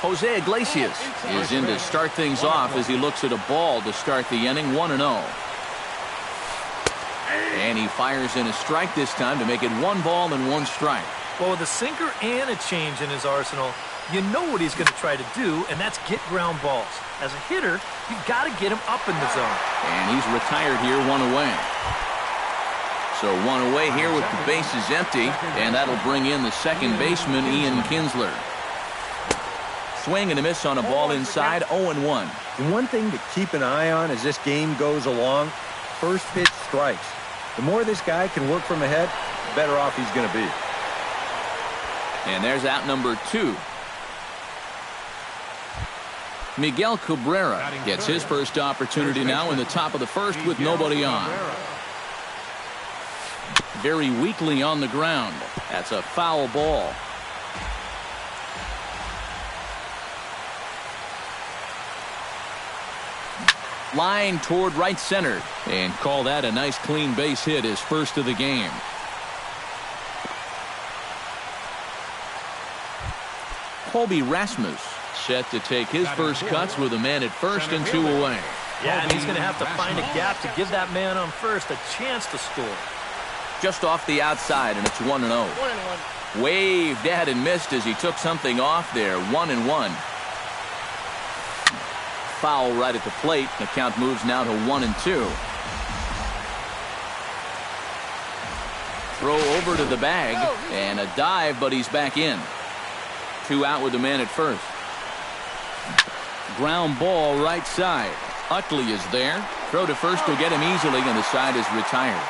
Jose Iglesias is in to start things off as he looks at a ball to start the inning, 1-0. And he fires in a strike this time to make it 1 ball and 1 strike. Well, with a sinker and a change in his arsenal, you know what he's going to try to do, and that's get ground balls. As a hitter, you've got to get him up in the zone. And he's retired here, 1 away. So 1 away here with the bases empty, and that'll bring in the second baseman, Ian Kinsler. Swing and a miss on a ball inside, 0-1. And one thing to keep an eye on as this game goes along, first pitch strikes. The more this guy can work from ahead, the better off he's going to be. And there's out number 2. Miguel Cabrera gets his first opportunity now in the top of the first with nobody on. Very weakly on the ground. That's a foul ball. Line toward right center. And call that a nice clean base hit, his first of the game. Colby Rasmus set to take his first cuts with a man at first and 2 away. Yeah, and he's going to have to find a gap to give that man on first a chance to score. Just off the outside, and it's 1-0. 1-1. Waved at and missed as he took something off there. 1-1. Foul right at the plate. The count moves now to 1-2. Throw over to the bag and a dive, but he's back in. 2 out with the man at first. Ground ball right side. Utley is there. Throw to first will get him easily, and the side is retired.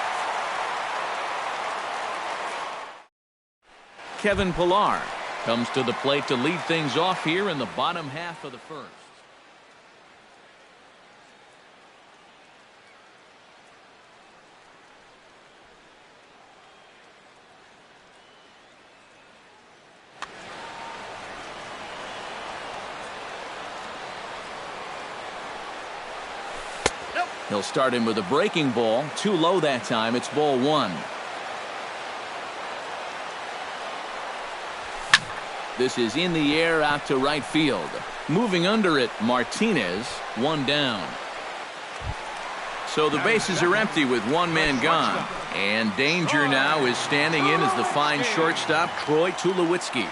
Kevin Pillar comes to the plate to lead things off here in the bottom half of the first. He'll start him with a breaking ball. Too low that time. It's ball 1. This is in the air out to right field. Moving under it, Martinez. 1 down. So the bases are empty with 1 man gone. And danger now is standing in as the fine shortstop, Troy Tulowitzki.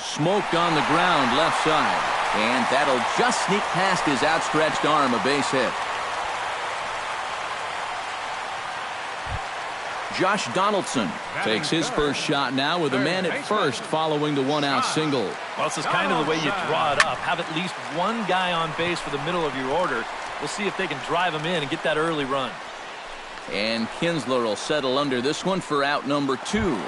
Smoked on the ground left side. And that'll just sneak past his outstretched arm, a base hit. Josh Donaldson takes his first shot now with a man at first following the 1-out single. Well, this is kind of the way you draw it up. Have at least 1 guy on base for the middle of your order. We'll see if they can drive him in and get that early run. And Kinsler will settle under this one for out number 2.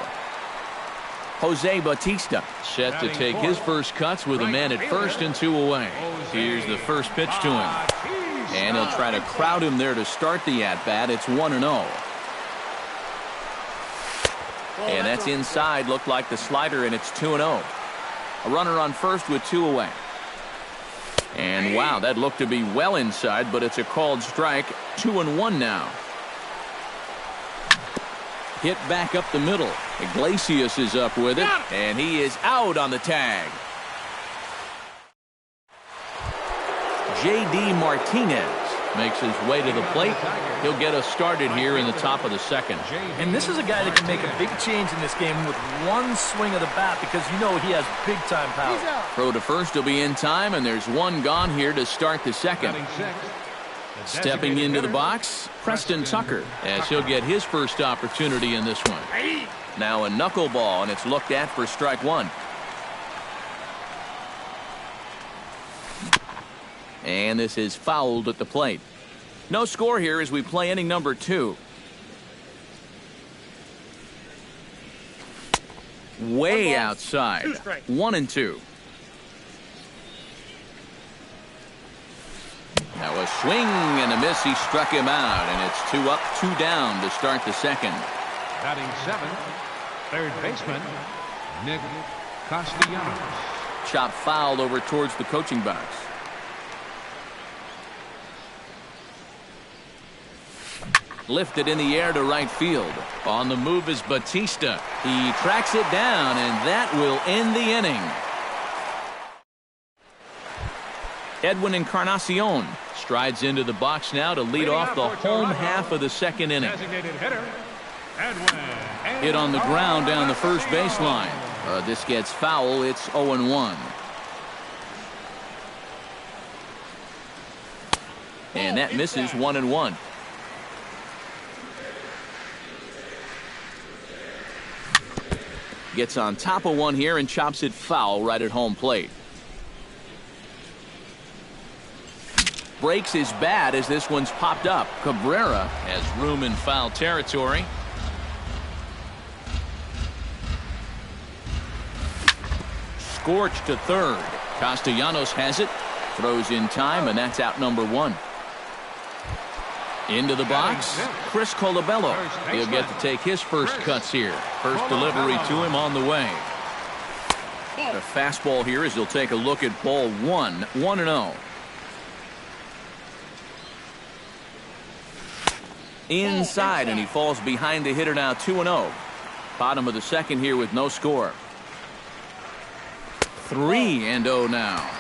Jose Bautista set to take his first cuts with a man at first and 2 away. Here's the first pitch to him. And he'll try to crowd him there to start the at-bat. It's 1-0. And that's inside. Looked like the slider, and it's 2-0. A runner on first with 2 away. And wow, that looked to be well inside, but it's a called strike. 2-1 now. Hit back up the middle. Iglesias is up with it, and he is out on the tag. J.D. Martinez makes his way to the plate. He'll get us started here in the top of the second. And this is a guy that can make a big change in this game with 1 swing of the bat, because you know he has big-time power. Throw to first will be in time, and there's 1 gone here to start the second. Stepping into the box, Preston Tucker, as he'll get his first opportunity in this one. Now a knuckleball, and it's looked at for strike 1. And this is fouled at the plate. No score here as we play inning number 2. Way outside. 1-2. Now a swing and a miss. He struck him out, and it's 2 up, 2 down to start the second. Batting 7th, third baseman, Nick Castellanos. Chop fouled over towards the coaching box. Lifted in the air to right field. On the move is Bautista. He tracks it down, and that will end the inning. Edwin Encarnacion strides into the box now to lead off the home half of the second inning. Hit on the ground down the first baseline. This gets foul. It's 0-1. And that misses 1-1. Gets on top of one here and chops it foul right at home plate. Breaks his bat as this one's popped up. Cabrera has room in foul territory. Scorched to third. Castellanos has it. Throws in time, and that's out number one. Into the box, Chris Colabello. He'll get to take his first cuts here. First delivery to him on the way. The fastball here as he'll take a look at ball one. 1-0. Inside, and he falls behind the hitter now. 2-0. Bottom of the second here with no score. 3-0 now.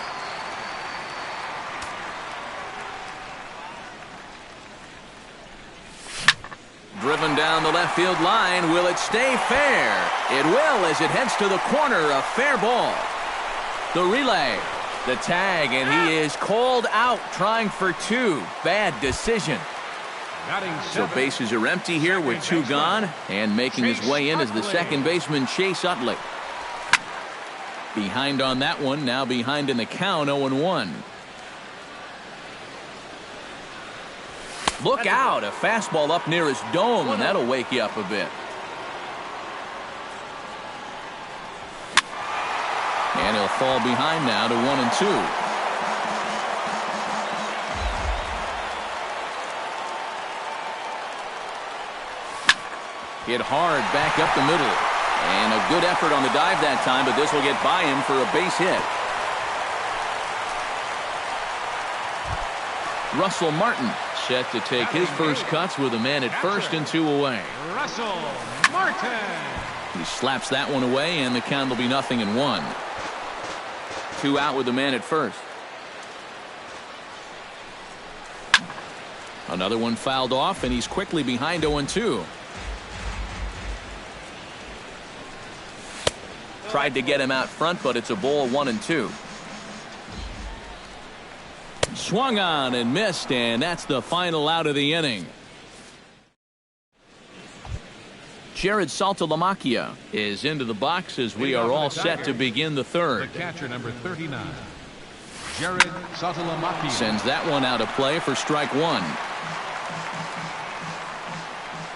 Driven down the left field line. Will it stay fair? It will as it heads to the corner. A fair ball. The relay. The tag, and he is called out trying for two. Bad decision. So bases are empty here with two gone, and making his way in is the second baseman Chase Utley. Behind on that one, now behind in the count. 0-1. Look out, a fastball up near his dome, and that'll wake you up a bit. And he'll fall behind now to 1-2. Hit hard back up the middle. And a good effort on the dive that time, but this will get by him for a base hit. Russell Martin set to take his first cuts with a man at first and two away. Russell Martin. He slaps that one away, and the count will be 0-1. Two out with the man at first. Another one fouled off, and he's quickly behind 0-2. Tried to get him out front, but it's a ball. 1-2. Swung on and missed, and that's the final out of the inning. Jared Saltalamacchia is into the box as we are all set to begin the third. The catcher, number 39, Jared Saltalamacchia. Sends that one out of play for strike one.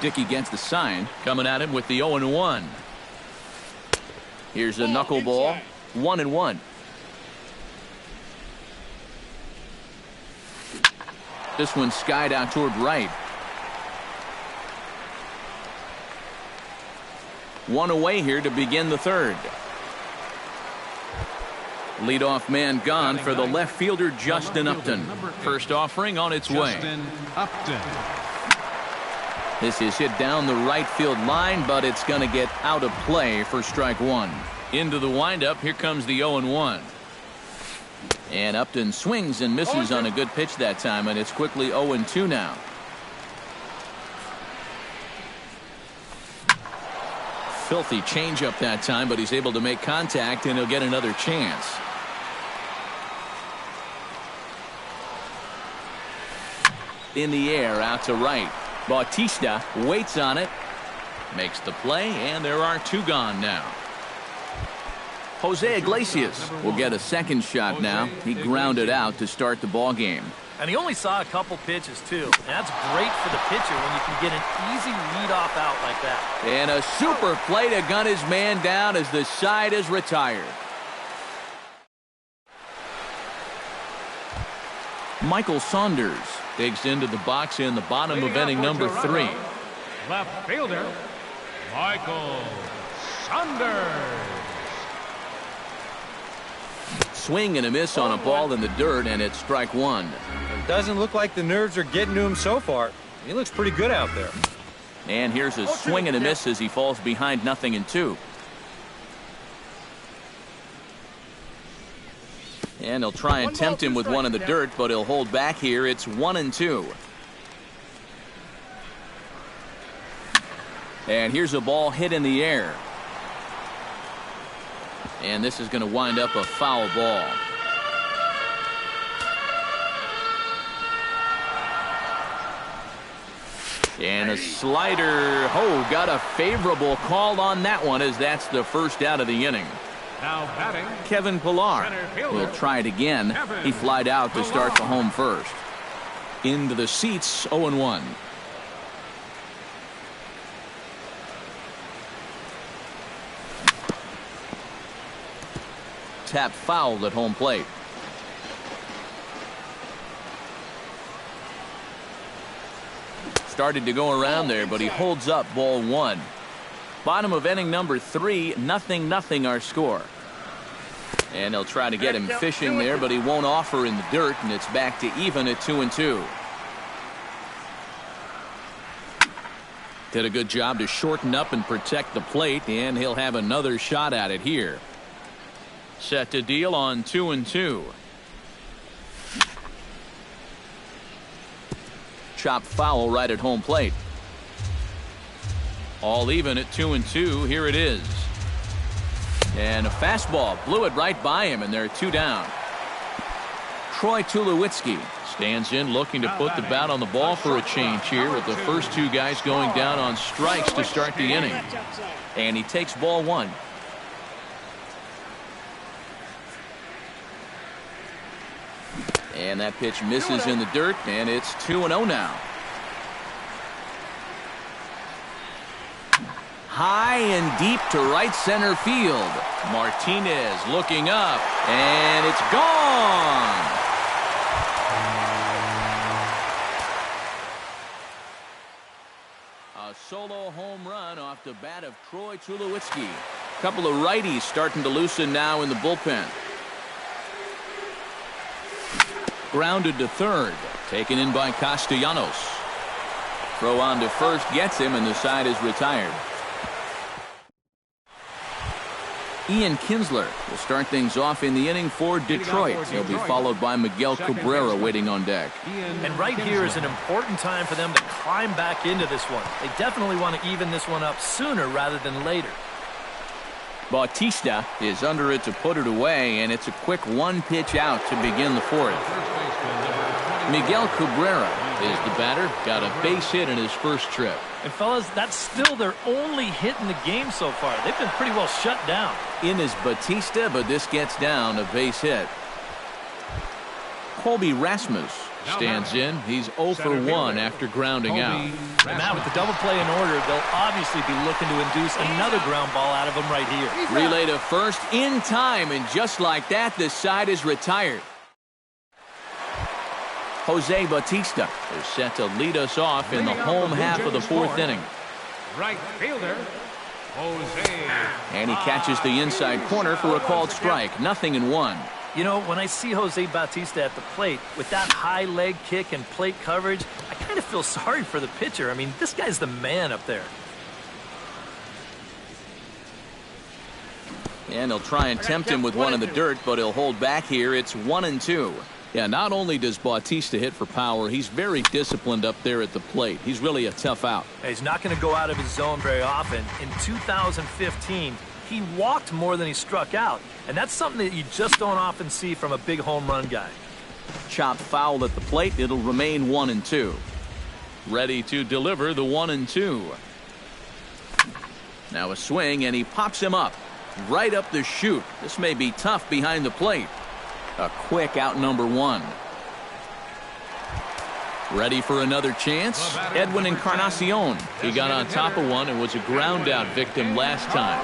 Dickey gets the sign, coming at him with the 0-1. Here's a knuckleball. 1-1. This one skied out toward right. One away here to begin the third. Leadoff man gone for the left fielder Justin Upton. First offering on its way. Justin Upton. This is hit down the right field line, but it's going to get out of play for strike one. Into the windup, here comes the 0-1. And Upton swings and misses on a good pitch that time, and it's quickly 0-2 now. Filthy changeup that time, but he's able to make contact, and he'll get another chance. In the air, out to right. Bautista waits on it, makes the play, and there are two gone now. Jose Iglesias will get a second shot now. He grounded out to start the ball game. And he only saw a couple pitches, too. And that's great for the pitcher when you can get an easy leadoff out like that. And a super play to gun his man down as the side is retired. Michael Saunders digs into the box in the bottom of inning number 3. Left fielder, Michael Saunders. Swing and a miss on a ball in the dirt, and it's strike one. It doesn't look like the nerves are getting to him so far. He looks pretty good out there. And here's a swing and a miss as he falls behind 0-2. And he'll try and tempt him with one in the dirt, but he'll hold back here. It's 1-2. And here's a ball hit in the air. And this is going to wind up a foul ball. And a slider. Oh, got a favorable call on that one, as that's the first out of the inning. Now batting, Kevin Pillar will try it again. He flied out to start the home first. Into the seats, 0-1. Tap fouled at home plate. Started to go around there, but he holds up ball one. Bottom of inning number 3, 0-0 our score. And they'll try to get him fishing there, but he won't offer in the dirt, and it's back to even at 2-2. Did a good job to shorten up and protect the plate, and he'll have another shot at it here. Set to deal on 2-2. Chopped foul right at home plate. All even at 2-2. Here it is. And a fastball blew it right by him, and they're 2 down. Troy Tulowitzki stands in, looking to put the bat on the ball for a change here, with the first 2 guys going down on strikes to start the inning. And he takes ball 1. And that pitch misses in the dirt, and it's 2-0 now. High and deep to right center field. Martinez looking up, and it's gone. A solo home run off the bat of Troy Tulowitzki. A couple of righties starting to loosen now in the bullpen. Grounded to third. Taken in by Castellanos. Throw on to first gets him, and the side is retired. Ian Kinsler will start things off in the inning for Detroit. He'll be followed by Miguel Cabrera waiting on deck. And right here is an important time for them to climb back into this one. They definitely want to even this one up sooner rather than later. Bautista is under it to put it away, and it's a quick 1-pitch out to begin the 4th. Miguel Cabrera is the batter. Got a base hit in his first trip. And fellas, that's still their only hit in the game so far. They've been pretty well shut down. In is Bautista, but this gets down a base hit. Colby Rasmus stands in. He's 0 for 1 after grounding out. And now with the double play in order, they'll obviously be looking to induce another ground ball out of him right here. Relay to first in time, and just like that, the side is retired. Jose Bautista is set to lead us off in the home half of the 4th inning. right fielder, Jose. And he catches the inside corner for a called strike. 0-1. You know, when I see Jose Bautista at the plate with that high leg kick and plate coverage, I kind of feel sorry for the pitcher. I mean, this guy's the man up there. And he'll try and tempt him with one in the dirt, but he'll hold back here. It's 1-2. Yeah, not only does Bautista hit for power, he's very disciplined up there at the plate. He's really a tough out. He's not going to go out of his zone very often. In 2015, he walked more than he struck out, and that's something that you just don't often see from a big home run guy. Chopped foul at the plate. It'll remain 1-2. Ready to deliver the 1-2. Now a swing, and he pops him up. Right up the chute. This may be tough behind the plate. A quick out number 1. Ready for another chance? Edwin Encarnacion. He got on top of one and was a ground out victim last time.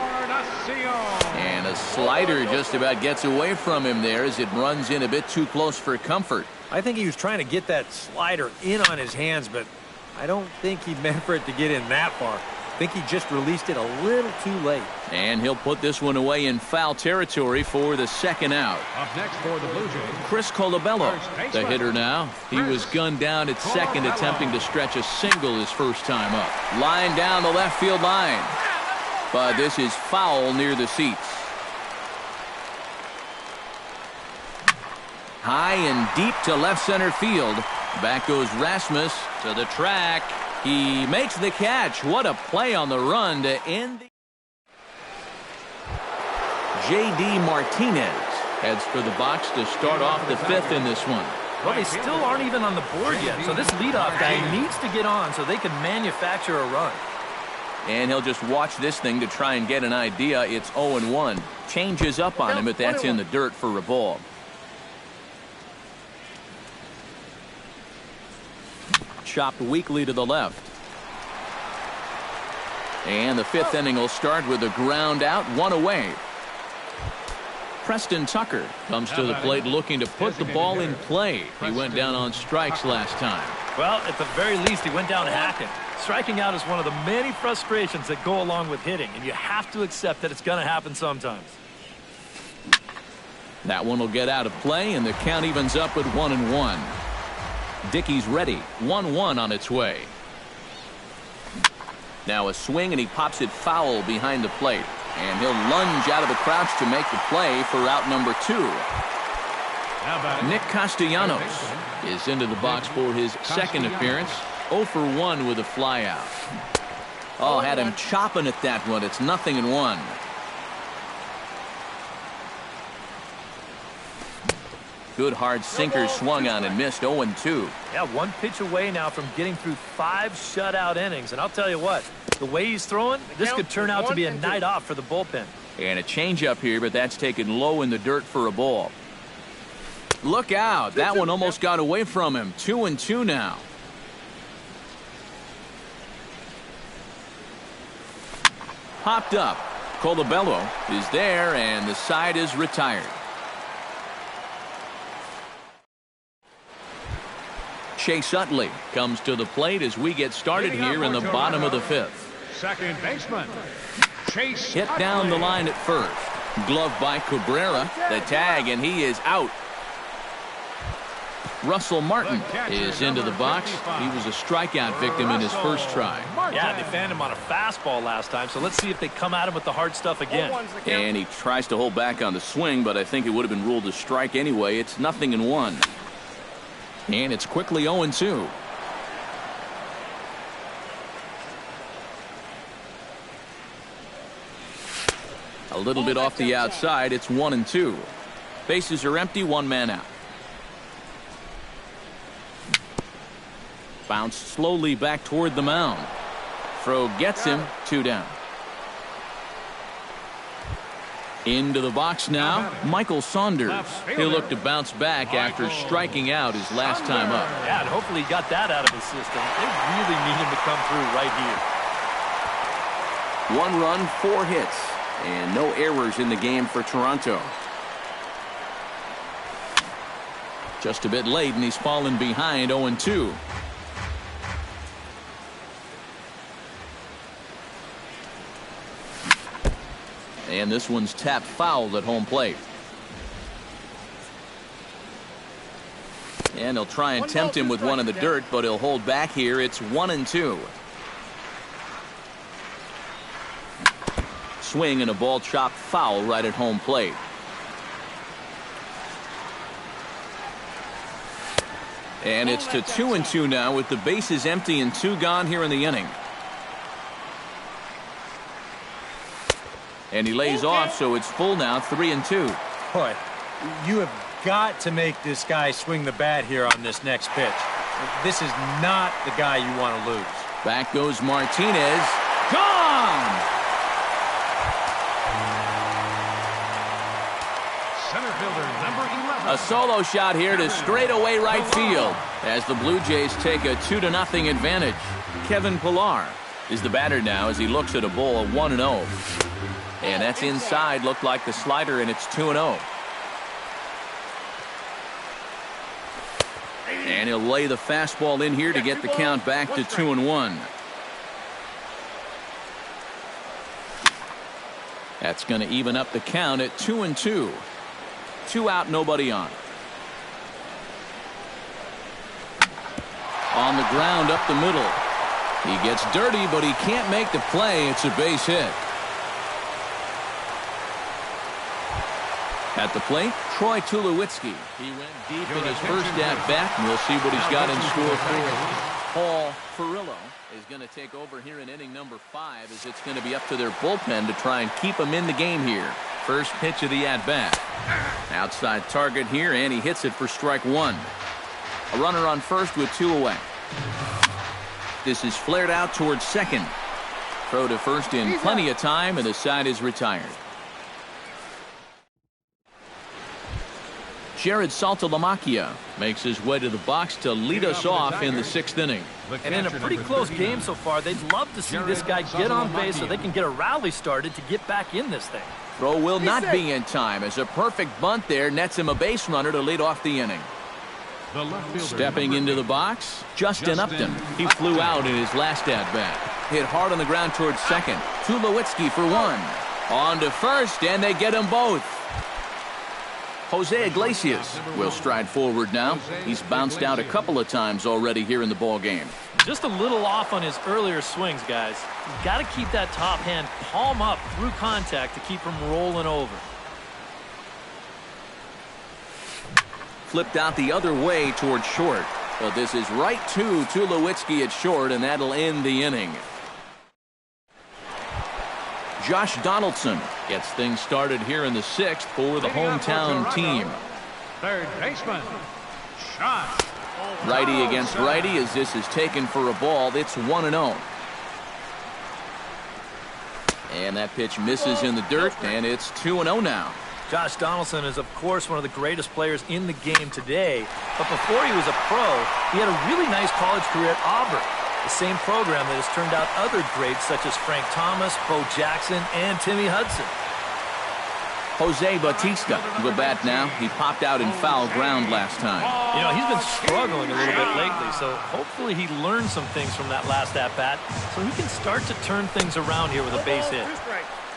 And a slider just about gets away from him there as it runs in a bit too close for comfort. I think he was trying to get that slider in on his hands, but I don't think he meant for it to get in that far. I think he just released it a little too late. And he'll put this one away in foul territory for the second out. Up next for the Blue Jays, Chris Colabello, the hitter now. He was gunned down at second, attempting to stretch a single his first time up. Line down the left field line. But this is foul near the seats. High and deep to left center field. Back goes Rasmus to the track. He makes the catch. What a play on the run to end. J.D. Martinez heads for the box to start off the fifth in this one. Well, they still aren't even on the board yet, so this leadoff guy needs to get on so they can manufacture a run. And he'll just watch this thing to try and get an idea. It's 0-1. Changes up on him, but that's in the dirt for a ball. Chopped weakly to the left. And the fifth inning will start with a ground out, one away. Preston Tucker comes to the plate looking to put the ball in play. He went down on strikes last time. Well, at the very least, he went down hacking. Striking out is one of the many frustrations that go along with hitting, and you have to accept that it's going to happen sometimes. That one will get out of play, and the count evens up at 1-1. Dickey's ready. 1-1 on its way. Now a swing, and he pops it foul behind the plate. And he'll lunge out of the crouch to make the play for out number 2. Nick Castellanos is into the box for his second appearance. 0 for 1 with a flyout. Oh, had him chopping at that one. It's 0-1. Good hard sinker swung on and missed. 0-2. Yeah, one pitch away now from getting through 5 shutout innings. And I'll tell you what, the way he's throwing, this could turn out to be a night off for the bullpen. And a changeup here, but that's taken low in the dirt for a ball. Look out. That one almost got away from him. 2-2 now. Popped up. Colabello is there, and the side is retired. Chase Utley comes to the plate as we get started here in the bottom of the fifth. Second baseman, Chase Hit down the line at first. Glove by Cabrera. The tag, and he is out. Russell Martin is into the box. He was a strikeout victim in his first try. Yeah, they fanned him on a fastball last time, so let's see if they come at him with the hard stuff again. And he tries to hold back on the swing, but I think it would have been ruled a strike anyway. It's 0-1. And it's quickly 0-2. A little bit off the outside. It's 1-2. Bases are empty. One man out. Bounced slowly back toward the mound. Throw gets him. 2 down. Into the box now, Michael Saunders. He'll look to bounce back after striking out his last time up. Yeah, and hopefully he got that out of his system. They really need him to come through right here. 1 run, 4 hits, and no errors in the game for Toronto. Just a bit late, and he's fallen behind 0-2. And this one's tapped foul at home plate. And he'll try and tempt him with one in the dirt, but he'll hold back here. It's 1-2. Swing and a ball chopped foul right at home plate. And it's to 2-2 now with the bases empty and 2 gone here in the inning. And he lays off, so it's full now, 3-2. Boy, you have got to make this guy swing the bat here on this next pitch. This is not the guy you want to lose. Back goes Martinez. Gone! center fielder number 11. A solo shot here to straightaway right field as the Blue Jays take a 2-0 advantage. Kevin Pillar is the batter now as he looks at a ball 1-0. And that's inside. Looked like the slider, and it's 2-0. And he'll lay the fastball in here to get the count back to 2-1. That's going to even up the count at 2-2. 2 out, nobody on. On the ground up the middle. He gets dirty, but he can't make the play. It's a base hit. At the plate, Troy Tulowitzki. He went deep in his first at-bat, and we'll see what he's got in store for him. Paul Ferrillo is going to take over here in inning number 5, as it's going to be up to their bullpen to try and keep him in the game here. First pitch of the at-bat. Outside target here, and he hits it for strike 1. A runner on first with 2 away. This is flared out towards second. Throw to first in plenty of time, and the side is retired. Jared Saltalamacchia makes his way to the box to lead us off in the 6th inning. And in a pretty close game so far, they'd love to see this guy get on base so they can get a rally started to get back in this thing. Throw will not be in time, as a perfect bunt there nets him a base runner to lead off the inning. Stepping into the box, Justin Upton. He flew out in his last at-bat. Hit hard on the ground towards second. Tulowitzki for 1. On to first, and they get them both. Jose Iglesias will stride forward now. He's bounced out a couple of times already here in the ball game. Just a little off on his earlier swings, guys. You've got to keep that top hand palm up through contact to keep him rolling over. Flipped out the other way towards short. But this is right to Tulowitzki at short, and that'll end the inning. Josh Donaldson gets things started here in the 6th for the hometown team. Third baseman, shot. Righty against righty, as this is taken for a ball. It's 1-0. And that pitch misses in the dirt, and it's 2-0 now. Josh Donaldson is, of course, one of the greatest players in the game today. But before he was a pro, he had a really nice college career at Auburn, the same program that has turned out other greats such as Frank Thomas, Bo Jackson, and Timmy Hudson. Jose Bautista will bat now. He popped out in foul ground last time. You know, he's been struggling a little bit lately, so hopefully he learned some things from that last at-bat so he can start to turn things around here with a base hit.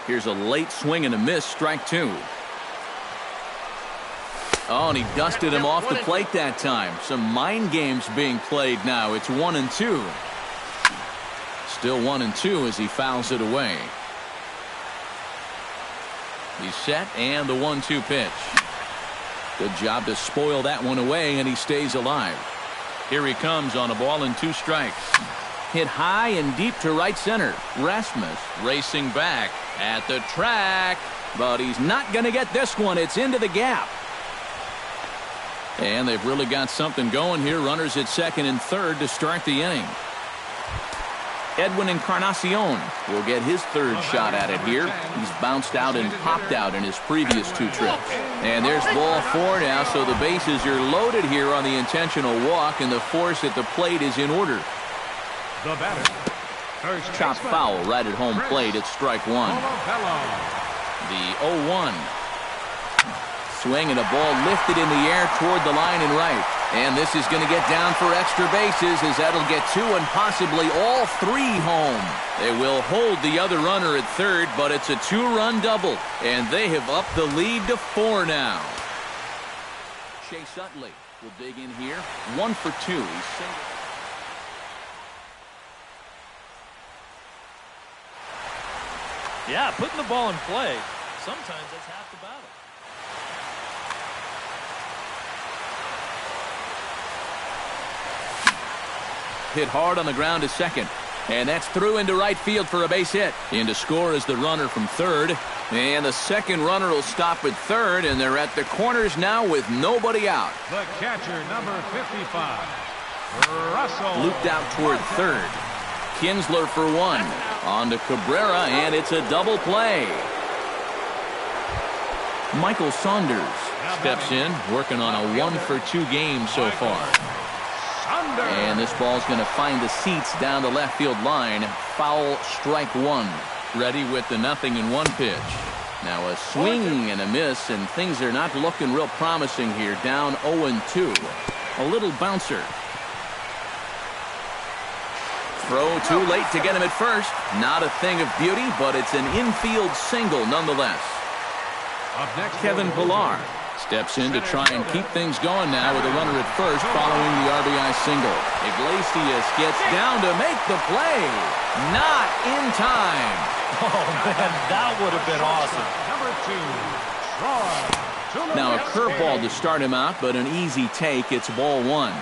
Here's a late swing and a miss, strike 2. Oh, and he dusted him off the plate that time. Some mind games being played now. It's 1-2. Still 1-2 as he fouls it away. He's set, and the 1-2 pitch. Good job to spoil that one away, and he stays alive. Here he comes on a ball and 2 strikes. Hit high and deep to right center. Rasmus racing back at the track, but he's not going to get this one. It's into the gap. And they've really got something going here. Runners at second and third to start the inning. Edwin Encarnacion will get his 3rd shot at it here. He's bounced out and popped out in his previous 2 trips. And there's ball 4 now, so the bases are loaded here on the intentional walk, and the force at the plate is in order. The batter, first Chopped foul right at home plate. It's strike 1. The 0-1. Swing and a ball lifted in the air toward the line and right. And this is going to get down for extra bases, as that'll get 2 and possibly all 3 home. They will hold the other runner at third, but it's a 2-run double. And they have upped the lead to 4 now. Chase Utley will dig in here. 1 for 2. He's single. Yeah, putting the ball in play, sometimes that's half the battle. Hit hard on the ground to second. And that's through into right field for a base hit. In to score is the runner from third. And the second runner will stop at third, and they're at the corners now with nobody out. The catcher, number 55, Russell. Looped out toward third. Kinsler for 1. On to Cabrera, and it's a double play. Michael Saunders steps in, working on a 1 for 2 game so far. And this ball's going to find the seats down the left field line. Foul, strike 1. Ready with the 0-1 pitch. Now a swing and a miss, and things are not looking real promising here. Down 0-2. A little bouncer. Throw too late to get him at first. Not a thing of beauty, but it's an infield single nonetheless. Up next, Kevin Pillar steps in to try and keep things going now with a runner at first following the RBI single. Iglesias gets down to make the play. Not in time. Oh, man, that would have been awesome. Number 2, Troy Now a curveball to start him out, but an easy take. It's ball one.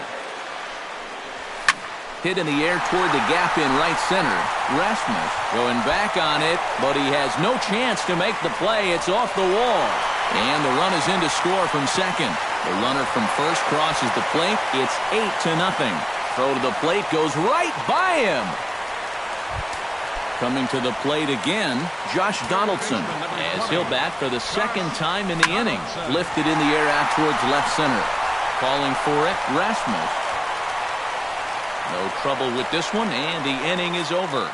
Hit in the air toward the gap in right center. Rasmus going back on it, but he has no chance to make the play. It's off the wall. And the run is in to score from second. The runner from first crosses the plate. It's 8-0. Throw to the plate goes right by him. Coming to the plate again, Josh Donaldson, as he'll bat for the second time in the inning. Lifted in the air out towards left center. Calling for it, Rasmus. No trouble with this one, and the inning is over.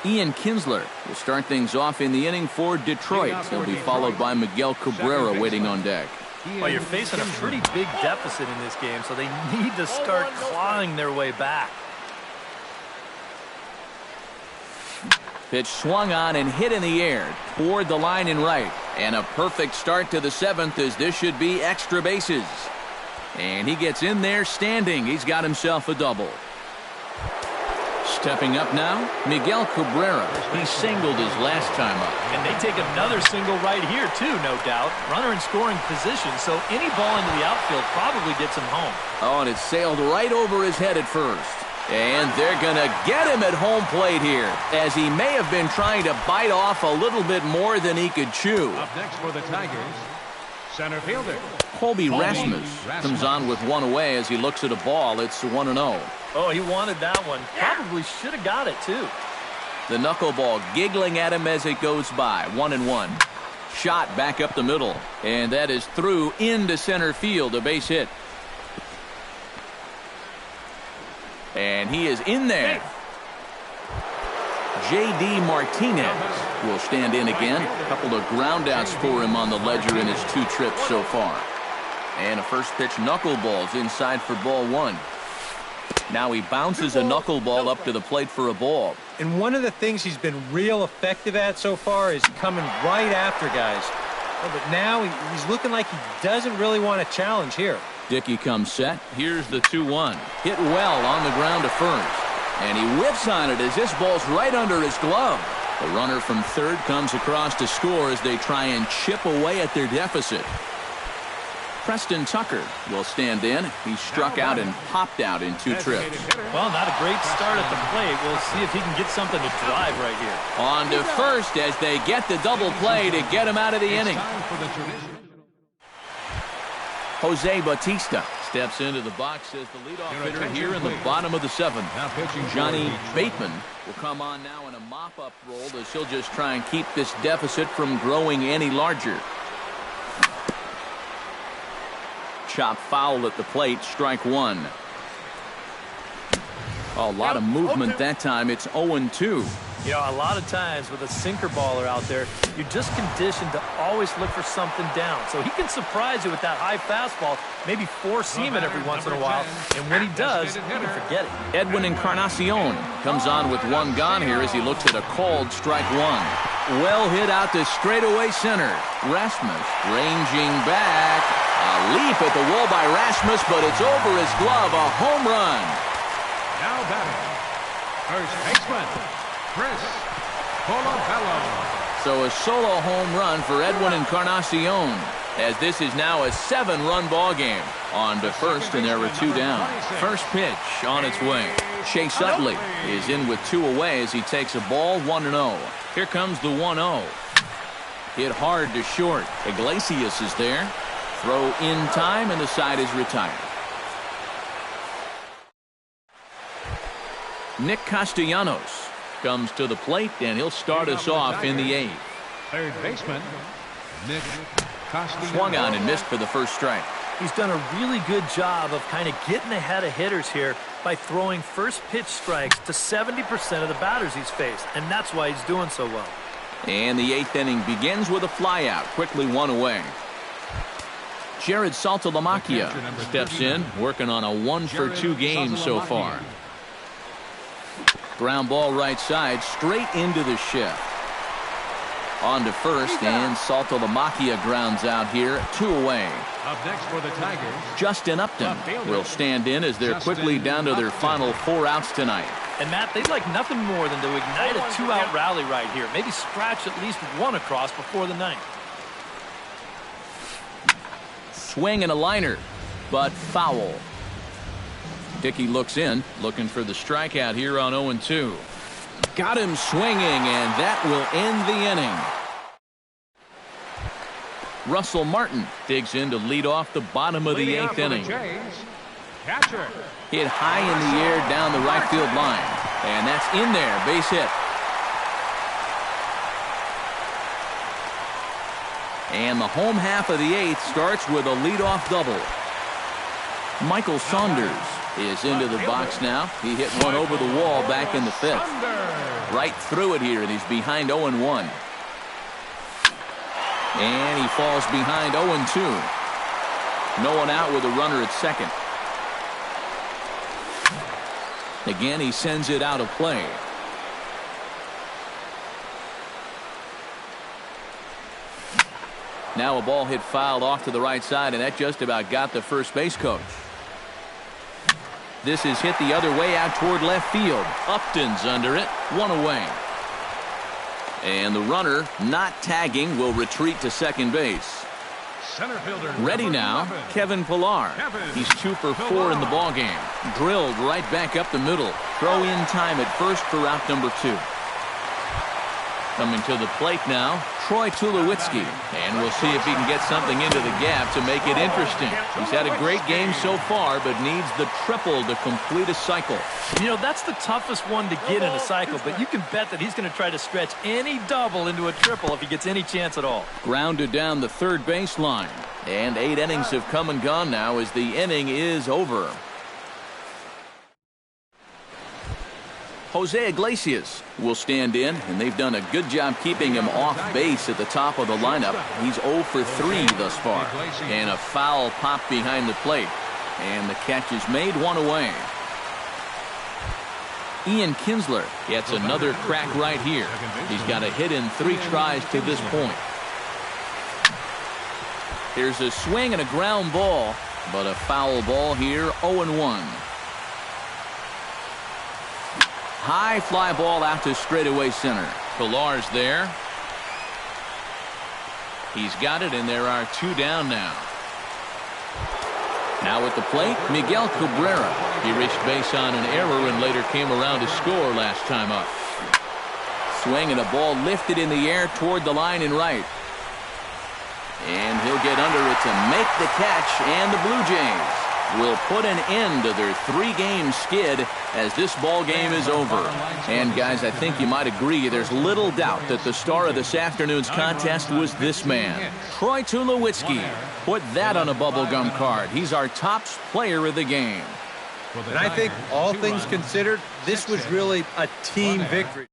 Ian Kinsler will start things off in the inning for Detroit. He'll be followed by Miguel Cabrera waiting on deck. Well, you're facing a pretty big deficit in this game, so they need to start clawing their way back. Pitch swung on and hit in the air toward the line in right. And a perfect start to the seventh, as this should be extra bases. And he gets in there standing. He's got himself a double. Stepping up now, Miguel Cabrera. He singled his last time up. And they take another single right here, too, no doubt. Runner in scoring position, so any ball into the outfield probably gets him home. Oh, and it sailed right over his head at first. And they're going to get him at home plate here, as he may have been trying to bite off a little bit more than he could chew. Up next for the Tigers, center fielder Colby Rasmus comes on with one away as he looks at a ball. It's 1-0. Oh, he wanted that one. Probably should have got it, too. The knuckleball giggling at him as it goes by. 1-1. Shot back up the middle. And that is through into center field. A base hit. And he is in there. J.D. Martinez will stand in again. A couple of groundouts for him on the ledger in his 2 trips so far. And a first pitch knuckleball's inside for ball one. Now he bounces a knuckleball up to the plate for a ball. And one of the things he's been real effective at so far is coming right after guys. But now he's looking like he doesn't really want to challenge here. Dickey comes set. Here's the 2-1. Hit well on the ground to first. And he whips on it as this ball's right under his glove. The runner from third comes across to score as they try and chip away at their deficit. Preston Tucker will stand in. He struck out and popped out in 2 trips. Well, not a great start at the plate. We'll see if he can get something to drive right here. On to first as they get the double play to get him out of the inning. Jose Bautista steps into the box as the leadoff hitter here in the bottom of the 7th. Johnny Bateman will come on now in a mop-up role as he'll just try and keep this deficit from growing any larger. Chop foul at the plate, strike one. A lot of movement that time. It's 0-2. You know, a lot of times with a sinker baller out there, you're just conditioned to always look for something down. So he can surprise you with that high fastball, maybe four-seam it every once in a while. And when he does, you can forget it. Edwin Encarnacion comes on with one gone here as he looks at a called strike one. Well hit out to straightaway center. Rasmus ranging back. A leap at the wall by Rasmus, but it's over his glove. A home run. Now batting, first baseman, Chris Colabello. So a solo home run for Edwin Encarnacion, as this is now a 7-run ball game. On to first, and there were 2 down. First pitch on its way. Chase Utley is in with 2 away as he takes a ball 1-0. Here comes the 1-0. Hit hard to short. Iglesias is there. Throw in time, and the side is retired. Nick Castellanos comes to the plate, and he'll start us off in the 8th. Third baseman, Nick Castellanos. Swung on and missed for the first strike. He's done a really good job of kind of getting ahead of hitters here by throwing first pitch strikes to 70% of the batters he's faced, and that's why he's doing so well. And the 8th inning begins with a flyout, quickly 1 away. Jared Saltalamacchia steps in, working on a 1-for-2 game so far. Ground ball right side, straight into the shift. On to first, and Saltalamacchia grounds out here, 2 away. Up next for the Tigers, Justin Upton will stand in as they're quickly down to their final 4 outs tonight. And, Matt, they'd like nothing more than to ignite a two-out rally right here. Maybe scratch at least one across before the ninth. Swing and a liner, but foul. Dickey looks in, looking for the strikeout here on 0-2. Got him swinging, and that will end the inning. Russell Martin digs in to lead off the bottom of the eighth inning. Catcher. Hit high in the air down the right field line. And that's in there, base hit. And the home half of the eighth starts with a leadoff double. Michael Saunders is into the box now. He hit one over the wall back in the fifth. Right through it here, and he's behind 0-1. And he falls behind 0-2. No one out with a runner at second. Again, he sends it out of play. Now a ball hit fouled off to the right side, and that just about got the first base coach. This is hit the other way out toward left field. Upton's under it. One away. And the runner, not tagging, will retreat to second base. Center fielder. Ready now, 11. Kevin Pillar. He's 2 for 4 in the ballgame. Drilled right back up the middle. Throw in time at first for out number 2. Coming to the plate now, Troy Tulowitzki. And we'll see if he can get something into the gap to make it interesting. He's had a great game so far, but needs the triple to complete a cycle. You know, that's the toughest one to get in a cycle, but you can bet that he's going to try to stretch any double into a triple if he gets any chance at all. Grounded down the third baseline. And 8 innings have come and gone now as the inning is over. Jose Iglesias will stand in, and they've done a good job keeping him off base at the top of the lineup. He's 0 for 3 thus far. And a foul pop behind the plate. And the catch is made, 1 away. Ian Kinsler gets another crack right here. He's got a hit in 3 tries to this point. Here's a swing and a ground ball, but a foul ball here, 0-1. High fly ball out to straightaway center. Pillar's there. He's got it, and there are 2 down now. Now at the plate, Miguel Cabrera. He reached base on an error and later came around to score last time up. Swing and a ball lifted in the air toward the line and right. And he'll get under it to make the catch, and the Blue Jays will put an end to their 3-game skid as this ball game is over. And guys, I think you might agree there's little doubt that the star of this afternoon's contest was this man, Troy Tulowitzki. Put that on a bubblegum card. He's our top player of the game. And I think all things considered, this was really a team victory.